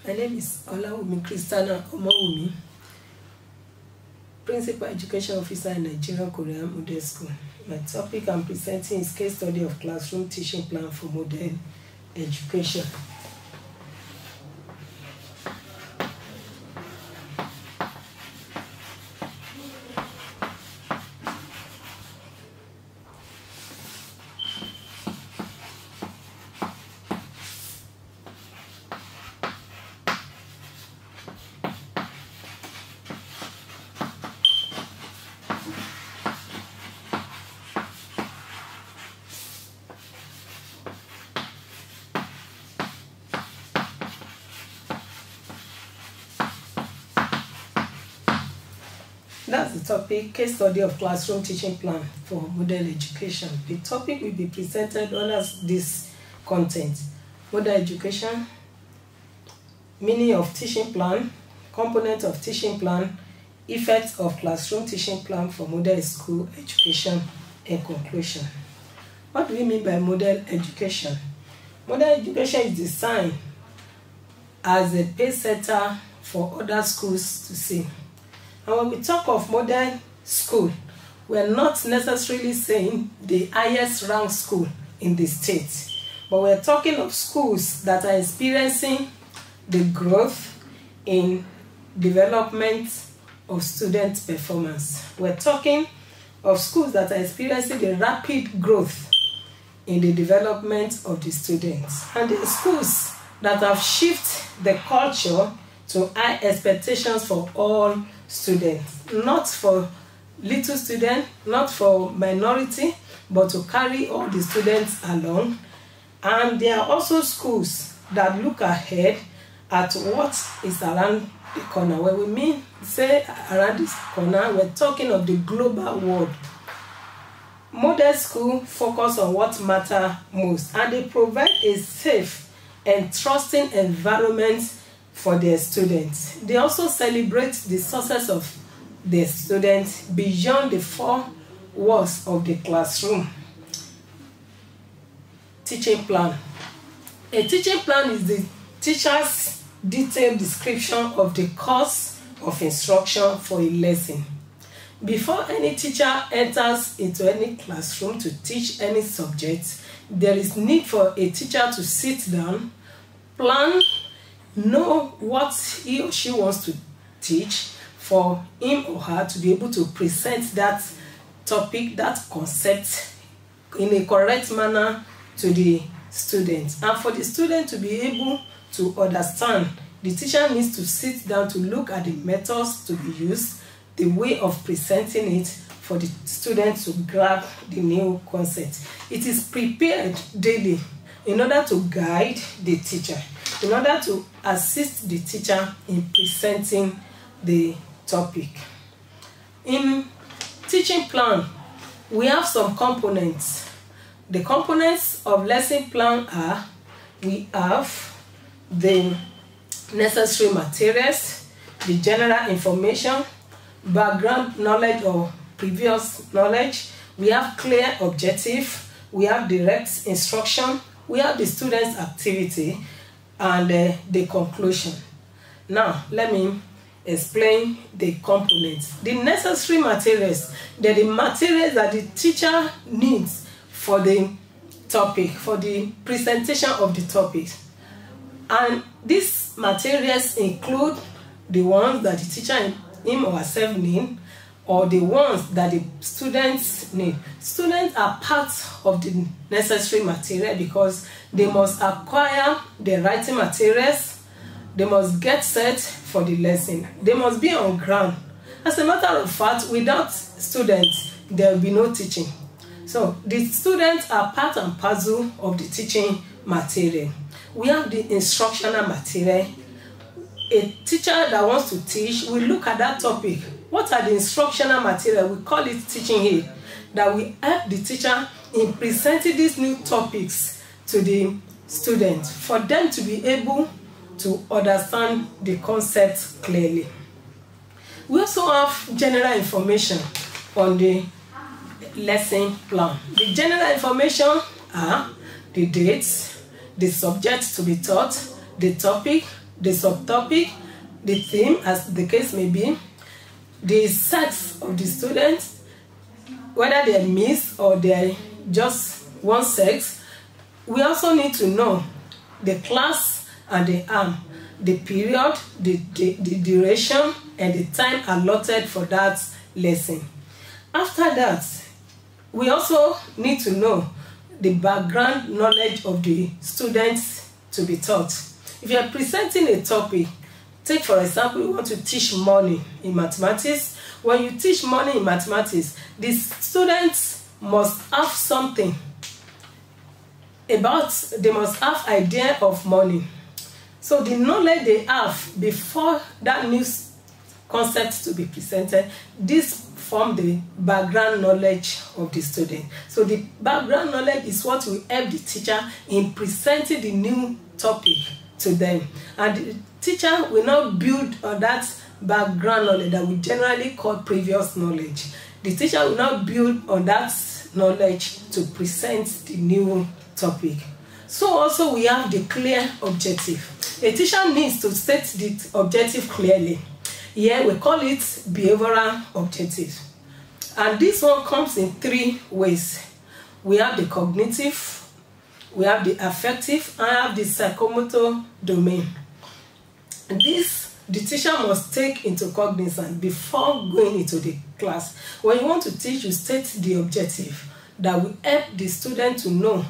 My name is Olawumi Christiana Omowumi, Principal Education Officer in Nigerian Korean Model School. My topic I'm presenting is Case Study of Classroom Teaching Plan for Model Education. That's the topic, Case Study of Classroom Teaching Plan for Model Education. The topic will be presented under this content: Model Education, meaning of teaching plan, component of teaching plan, effects of classroom teaching plan for model school education, and conclusion. What do we mean by model education? Model education is designed as a pace setter for other schools to see. And when we talk of modern school, we're not necessarily saying the highest ranked school in the state, but we're talking of schools that are experiencing the growth in development of student performance. We're talking of schools that are experiencing the rapid growth in the development of the students. And the schools that have shifted the culture to high expectations for all students, not for little students, not for minority, but to carry all the students along. And there are also schools that look ahead at what is around the corner. When we mean say around this corner, we're talking of the global world. Model school focus on what matters most, and they provide a safe and trusting environment for their students. They also celebrate the success of their students beyond the four walls of the classroom. Teaching plan. A teaching plan is the teacher's detailed description of the course of instruction for a lesson. Before any teacher enters into any classroom to teach any subject, there is need for a teacher to sit down, plan, know what he or she wants to teach, for him or her to be able to present that topic, that concept in a correct manner to the student. And for the student to be able to understand, the teacher needs to sit down to look at the methods to be used, the way of presenting it for the student to grab the new concept. It is prepared daily in order to guide the teacher, in order to assist the teacher in presenting the topic. In teaching plan, we have some components. The components of lesson plan are, we have the necessary materials, the general information, background knowledge or previous knowledge, we have clear objective, we have direct instruction, we have the student's activity, and the conclusion. Now, let me explain the components. The necessary materials, they're the materials that the teacher needs for the topic, for the presentation of the topic. And these materials include the ones that the teacher him or herself need, or the ones that the students need. Students are part of the necessary material because they must acquire the writing materials, they must get set for the lesson, they must be on ground. As a matter of fact, without students, there will be no teaching. So the students are part and parcel of the teaching material. We have the instructional material. A teacher that wants to teach will look at that topic. What are the instructional material? We call it teaching aid, that will help the teacher in presenting these new topics to the students for them to be able to understand the concept clearly. We also have general information on the lesson plan. The general information are the dates, the subject to be taught, the topic, the subtopic, the theme, as the case may be, the sex of the students, whether they're mixed or they're just one sex. We also need to know the class and the arm, the period, the duration, and the time allotted for that lesson. After that, we also need to know the background knowledge of the students to be taught. If you are presenting a topic, take for example, you want to teach money in mathematics. When you teach money in mathematics, the students must have something about, they must have idea of money. So the knowledge they have before that new concept to be presented, this form the background knowledge of the student. So the background knowledge is what will help the teacher in presenting the new topic to them. And the teacher will now build on that background knowledge that we generally call previous knowledge. The teacher will now build on that knowledge to present the new topic. So also we have the clear objective. A teacher needs to state the objective clearly. Here we call it behavioral objective. And this one comes in three ways. We have the cognitive, we have the affective, and have the psychomotor domain. And this, the teacher must take into cognizance before going into the class. When you want to teach, you state the objective that will help the student to know,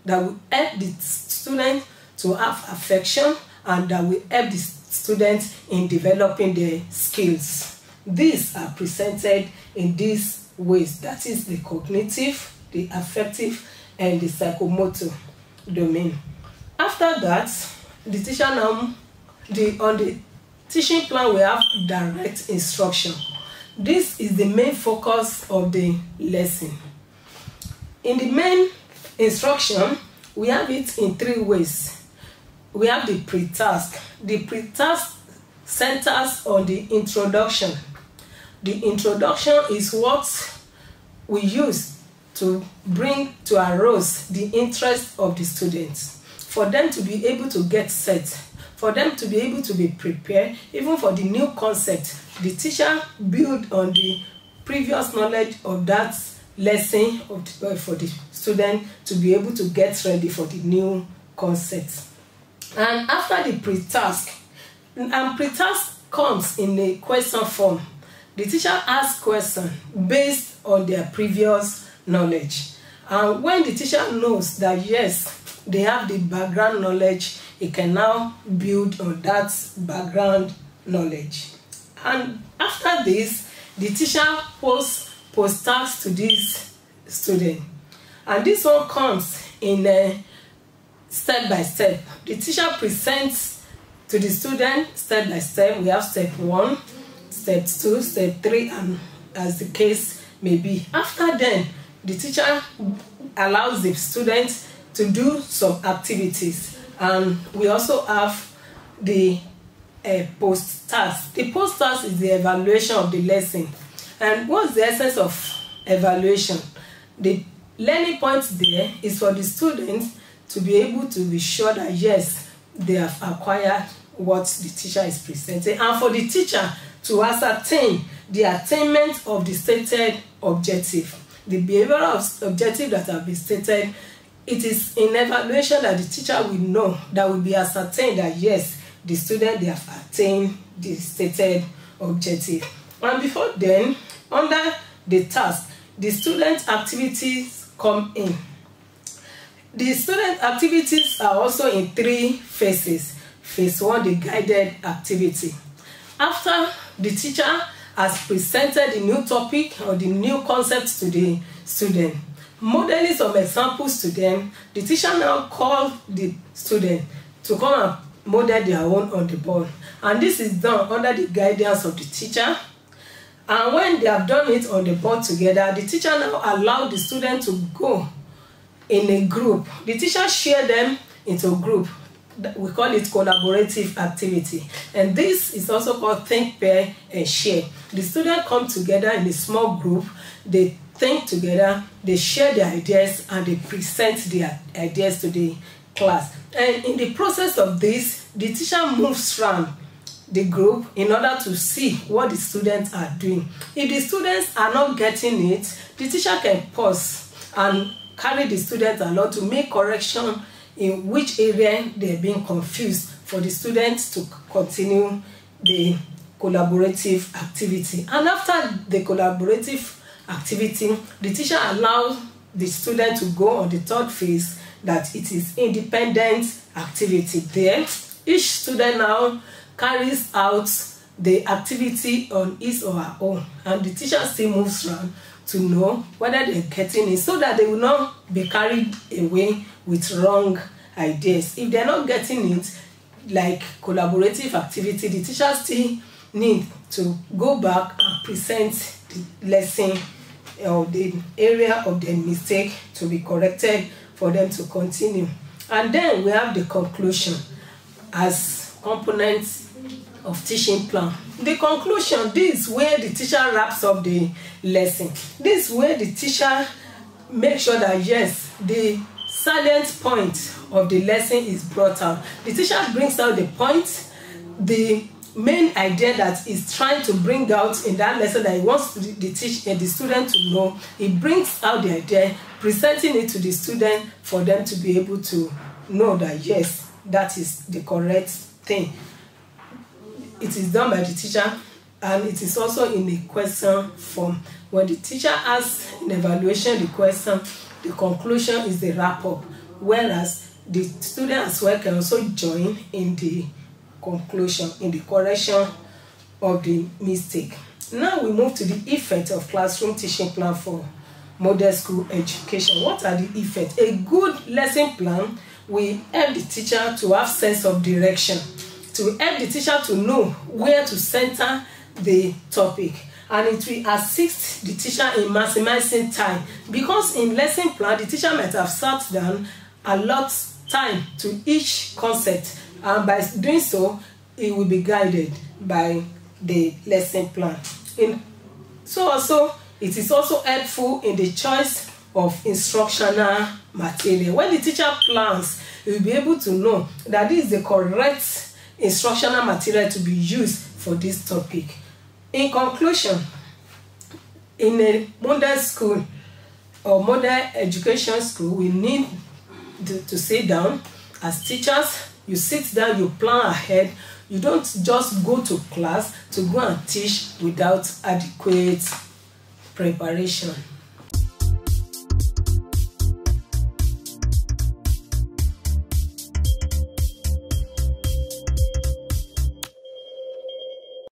that will help the student to have affection, and that will help the students in developing their skills. These are presented in these ways. That is the cognitive, the affective, and the psychomotor domain. After that, the teacher now, on the teaching plan, we have direct instruction. This is the main focus of the lesson. In the main instruction, we have it in three ways. We have the pre-task. The pre-task centers on the introduction. The introduction is what we use to bring to arouse the interest of the students, for them to be able to get set, for them to be able to be prepared, even for the new concept. The teacher build on the previous knowledge of that lesson for the student to be able to get ready for the new concept. And after the pre-task, and pre-task comes in a question form. The teacher asks questions based on their previous knowledge. And when the teacher knows that yes, they have the background knowledge, he can now build on that background knowledge. And after this, the teacher posts tasks to this student. And this one comes in a step by step. The teacher presents to the student step by step. We have step 1, step 2, step 3, and as the case may be. After then, the teacher allows the student to do some activities. And we also have the post-task. The post-task is the evaluation of the lesson. And what's the essence of evaluation? The learning point there is for the students to be able to be sure that yes, they have acquired what the teacher is presenting, and for the teacher to ascertain the attainment of the stated objective. The behavioral objective that have been stated, it is in evaluation that the teacher will know, that will be ascertained that yes, the student, they have attained the stated objective. And before then, under the task, the student activities come in. The student activities are also in 3 phases. Phase 1, the guided activity. After the teacher has presented the new topic or the new concept to the student, modeling some examples to them, the teacher now calls the student to come and model their own on the board. And this is done under the guidance of the teacher. And when they have done it on the board together, the teacher now allows the student to go in a group. The teacher shares them into a group. We call it collaborative activity. And this is also called think, pair, and share. The students come together in a small group, they think together, they share their ideas, and they present their ideas to the class. And in the process of this, the teacher moves around the group in order to see what the students are doing. If the students are not getting it, the teacher can pause and carry the students along to make correction in which area they're being confused, for the students to continue the collaborative activity. And after the collaborative activity, the teacher allows the student to go on the third phase, that it is independent activity. There, each student now carries out the activity on his or her own, and the teacher still moves around to know whether they're getting it, so that they will not be carried away with wrong ideas. If they're not getting it, like collaborative activity, the teacher still need to go back and present the lesson or the area of the mistake to be corrected for them to continue. And then we have the conclusion as components of teaching plan. The conclusion, this is where the teacher wraps up the lesson. This is where the teacher makes sure that yes, the salient point of the lesson is brought out. The teacher brings out the point, the main idea that is trying to bring out in that lesson that he wants the student to know. He brings out the idea, presenting it to the student for them to be able to know that yes, that is the correct thing. It is done by the teacher, and it is also in a question form. When the teacher asks in evaluation the question, the conclusion is the wrap-up, whereas the student as well can also join in the conclusion, in the correction of the mistake. Now we move to the effect of classroom teaching plan for model school education. What are the effects? A good lesson plan will help the teacher to have sense of direction, to help the teacher to know where to center the topic, and it will assist the teacher in maximizing time, because in lesson plan the teacher might have sat down allot time to each concept, and by doing so it will be guided by the lesson plan. So also it is also helpful in the choice of instructional material. When the teacher plans, he will be able to know that this is the correct instructional material to be used for this topic. In conclusion, in a model school or model education school, we need to sit down as teachers. You sit down, you plan ahead. You don't just go to class to go and teach without adequate preparation.